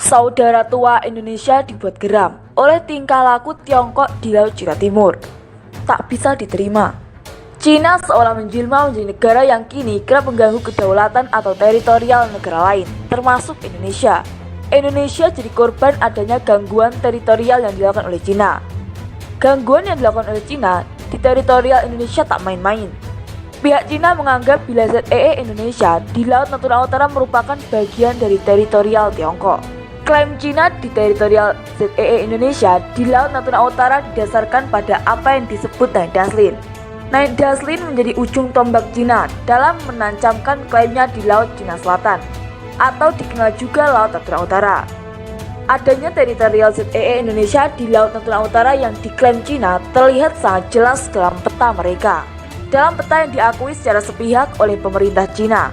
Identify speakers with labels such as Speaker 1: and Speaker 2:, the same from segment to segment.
Speaker 1: Saudara tua Indonesia dibuat geram oleh tingkah laku Tiongkok di Laut Cina Timur. Tak bisa diterima. Cina seolah menjelma menjadi negara yang kini kerap mengganggu kedaulatan atau teritorial negara lain, termasuk Indonesia. Indonesia jadi korban adanya gangguan teritorial yang dilakukan oleh Cina. Gangguan yang dilakukan oleh Cina di teritorial Indonesia tak main-main. Pihak Cina menganggap bila ZEE Indonesia di Laut Natuna Utara merupakan bagian dari teritorial Tiongkok. Klaim Cina di teritorial ZEE Indonesia di Laut Natuna Utara didasarkan pada apa yang disebut Naik Daslin. Naik Daslin menjadi ujung tombak Cina dalam menancapkan klaimnya di Laut Cina Selatan, atau dikenal juga Laut Natuna Utara. Adanya teritorial ZEE Indonesia di Laut Natuna Utara yang diklaim Cina terlihat sangat jelas dalam peta mereka. Dalam peta yang diakui secara sepihak oleh pemerintah Cina,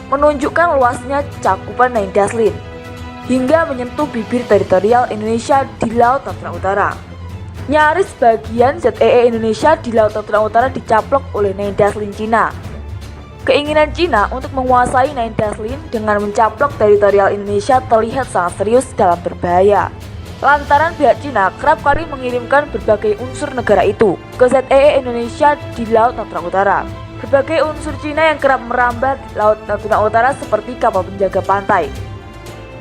Speaker 1: menunjukkan luasnya cakupan Naik Daslin hingga menyentuh bibir teritorial Indonesia di Laut Natuna Utara. Nyaris bagian ZEE Indonesia di Laut Natuna Utara dicaplok oleh Naik Daslin Cina. Keinginan Cina untuk menguasai Naik Daslin dengan mencaplok teritorial Indonesia terlihat sangat serius dalam berbahaya. Lantaran pihak Cina kerap kali mengirimkan berbagai unsur negara itu ke ZEE Indonesia di Laut Natuna Utara. Berbagai unsur Cina yang kerap merambah di Laut Natuna Utara seperti kapal penjaga pantai,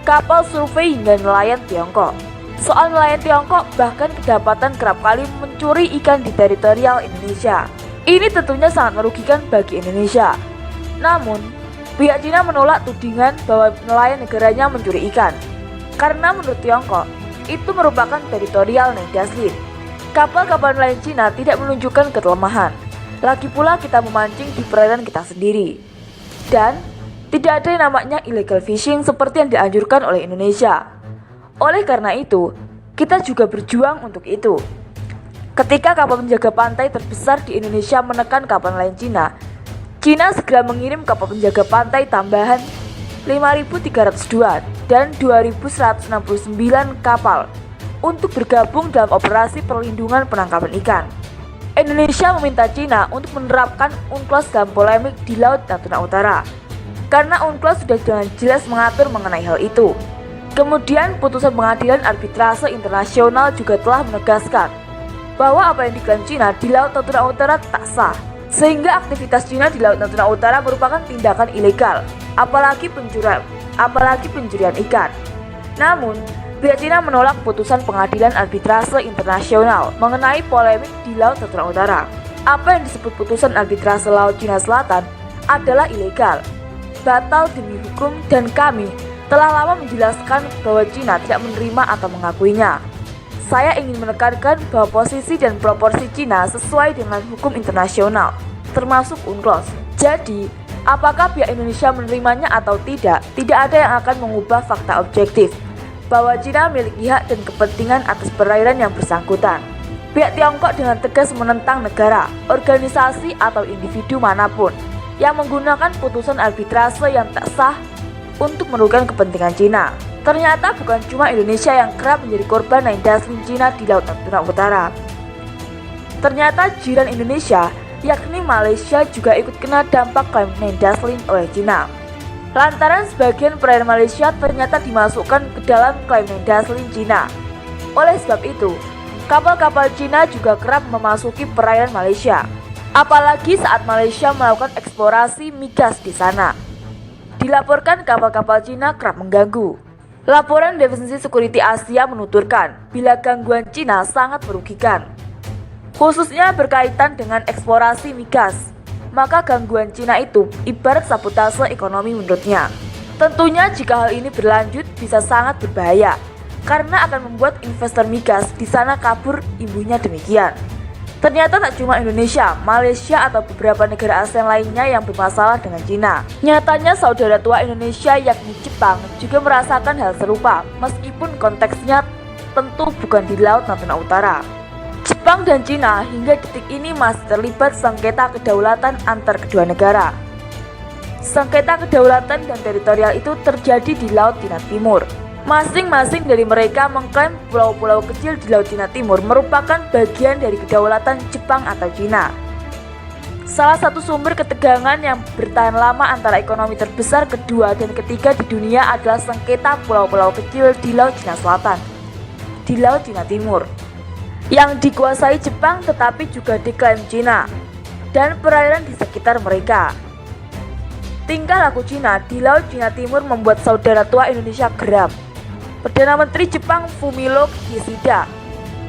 Speaker 1: kapal survei hingga nelayan Tiongkok. Soal nelayan Tiongkok bahkan kedapatan kerap kali mencuri ikan di teritorial Indonesia. Ini tentunya sangat merugikan bagi Indonesia. Namun, pihak Cina menolak tudingan bahwa nelayan negaranya mencuri ikan. Karena menurut Tiongkok, itu merupakan teritorial Naik Daslin. Kapal-kapal nelayan Cina tidak menunjukkan kelemahan. Lagi pula kita memancing di perairan kita sendiri. Dan tidak ada yang namanya illegal fishing seperti yang dianjurkan oleh Indonesia. Oleh karena itu, kita juga berjuang untuk itu. Ketika kapal penjaga pantai terbesar di Indonesia menekan kapal nelayan Cina, Cina segera mengirim kapal penjaga pantai tambahan 5.302 dan 2.169 kapal untuk bergabung dalam operasi perlindungan penangkapan ikan. Indonesia meminta Cina untuk menerapkan UNCLOS dalam polemik di Laut Natuna Utara, karena UNCLOS sudah dengan jelas mengatur mengenai hal itu. Kemudian putusan pengadilan arbitrase internasional juga telah menegaskan bahwa apa yang diklaim Cina di Laut Natuna Utara tak sah, sehingga aktivitas Cina di Laut Natuna Utara merupakan tindakan ilegal, apalagi pencurian ikan. Namun, pihak Cina menolak putusan pengadilan arbitrase internasional mengenai polemik di Laut Natuna Utara. Apa yang disebut putusan arbitrase Laut Cina Selatan adalah ilegal, batal demi hukum, dan kami telah lama menjelaskan bahwa Cina tidak menerima atau mengakuinya. Saya ingin menekankan bahwa posisi dan proporsi Cina sesuai dengan hukum internasional, termasuk UNCLOS. Jadi, apakah pihak Indonesia menerimanya atau tidak ada yang akan mengubah fakta objektif bahwa Cina memiliki hak dan kepentingan atas perairan yang bersangkutan. Pihak Tiongkok dengan tegas menentang negara, organisasi, atau individu manapun yang menggunakan putusan arbitrase yang tak sah untuk merugikan kepentingan Cina. Ternyata bukan cuma Indonesia yang kerap menjadi korban Naik Daslin Cina di Laut Natuna Utara. Ternyata jiran Indonesia, yakni Malaysia, juga ikut kena dampak klaim Naik Daslin oleh Cina. Lantaran sebagian perairan Malaysia ternyata dimasukkan ke dalam klaim Naik Daslin Cina. Oleh sebab itu, kapal-kapal Cina juga kerap memasuki perairan Malaysia. Apalagi saat Malaysia melakukan eksplorasi migas di sana. Dilaporkan kapal-kapal Cina kerap mengganggu. Laporan Defense Security Asia menuturkan bila gangguan Cina sangat merugikan, khususnya berkaitan dengan eksplorasi migas. Maka gangguan Cina itu ibarat sabotase ekonomi menurutnya. Tentunya jika hal ini berlanjut bisa sangat berbahaya, karena akan membuat investor migas di sana kabur, imbuhnya demikian. Ternyata tak cuma Indonesia, Malaysia atau beberapa negara ASEAN lainnya yang bermasalah dengan Cina. Nyatanya saudara tua Indonesia yakni Jepang juga merasakan hal serupa, meskipun konteksnya tentu bukan di Laut Natuna Utara. Jepang dan Cina hingga detik ini masih terlibat sengketa kedaulatan antar kedua negara. Sengketa kedaulatan dan teritorial itu terjadi di Laut Cina Timur. Masing-masing dari mereka mengklaim pulau-pulau kecil di Laut Cina Timur merupakan bagian dari kedaulatan Jepang atau Cina. Salah satu sumber ketegangan yang bertahan lama antara ekonomi terbesar kedua dan ketiga di dunia adalah sengketa pulau-pulau kecil di Laut Cina Selatan, di Laut Cina Timur, yang dikuasai Jepang tetapi juga diklaim Cina, dan perairan di sekitar mereka. Tingkah laku Cina di Laut Cina Timur membuat saudara tua Indonesia geram. Perdana Menteri Jepang Fumio Kishida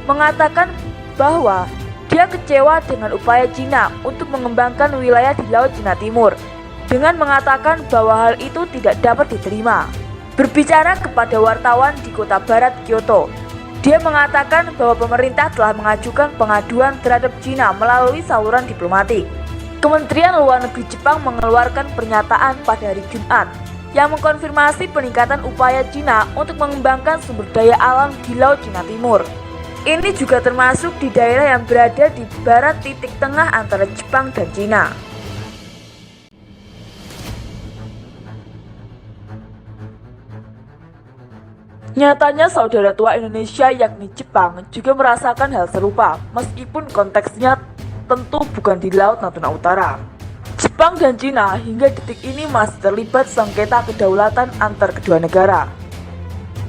Speaker 1: mengatakan bahwa dia kecewa dengan upaya Cina untuk mengembangkan wilayah di Laut Cina Timur, dengan mengatakan bahwa hal itu tidak dapat diterima. Berbicara kepada wartawan di kota barat Kyoto, dia mengatakan bahwa pemerintah telah mengajukan pengaduan terhadap Cina melalui saluran diplomatik. Kementerian Luar Negeri Jepang mengeluarkan pernyataan pada hari Jumat yang mengkonfirmasi peningkatan upaya Cina untuk mengembangkan sumber daya alam di Laut Cina Timur. Ini juga termasuk di daerah yang berada di barat titik tengah antara Jepang dan Cina. Nyatanya saudara tua Indonesia yakni Jepang juga merasakan hal serupa, meskipun konteksnya tentu bukan di Laut Natuna Utara. Jepang dan Cina hingga detik ini masih terlibat sengketa kedaulatan antar kedua negara.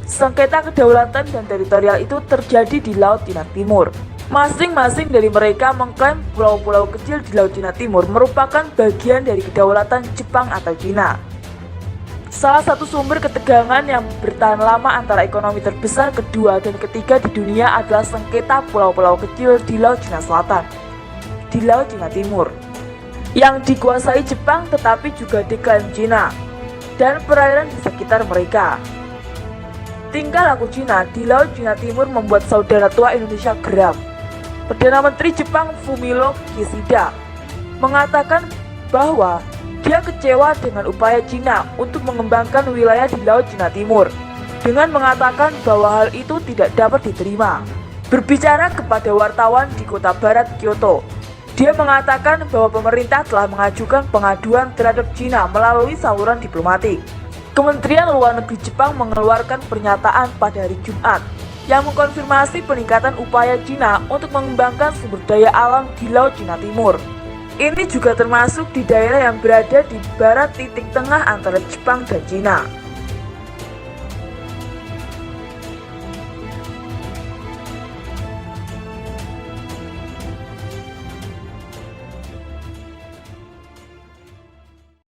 Speaker 1: Sengketa kedaulatan dan teritorial itu terjadi di Laut Cina Timur. Masing-masing dari mereka mengklaim pulau-pulau kecil di Laut Cina Timur merupakan bagian dari kedaulatan Jepang atau Cina. Salah satu sumber ketegangan yang bertahan lama antara ekonomi terbesar kedua dan ketiga di dunia adalah sengketa pulau-pulau kecil di Laut Cina Selatan, di Laut Cina Timur, yang dikuasai Jepang tetapi juga diklaim Cina, dan perairan di sekitar mereka. Tingkah laku Cina di Laut Cina Timur membuat saudara tua Indonesia geram. Perdana Menteri Jepang Fumio Kishida mengatakan bahwa dia kecewa dengan upaya Cina untuk mengembangkan wilayah di Laut Cina Timur, dengan mengatakan bahwa hal itu tidak dapat diterima. Berbicara kepada wartawan di kota barat Kyoto, dia mengatakan bahwa pemerintah telah mengajukan pengaduan terhadap Cina melalui saluran diplomatik. Kementerian Luar Negeri Jepang mengeluarkan pernyataan pada hari Jumat yang mengkonfirmasi peningkatan upaya Cina untuk mengembangkan sumber daya alam di Laut Cina Timur. Ini juga termasuk di daerah yang berada di barat titik tengah antara Jepang dan Cina.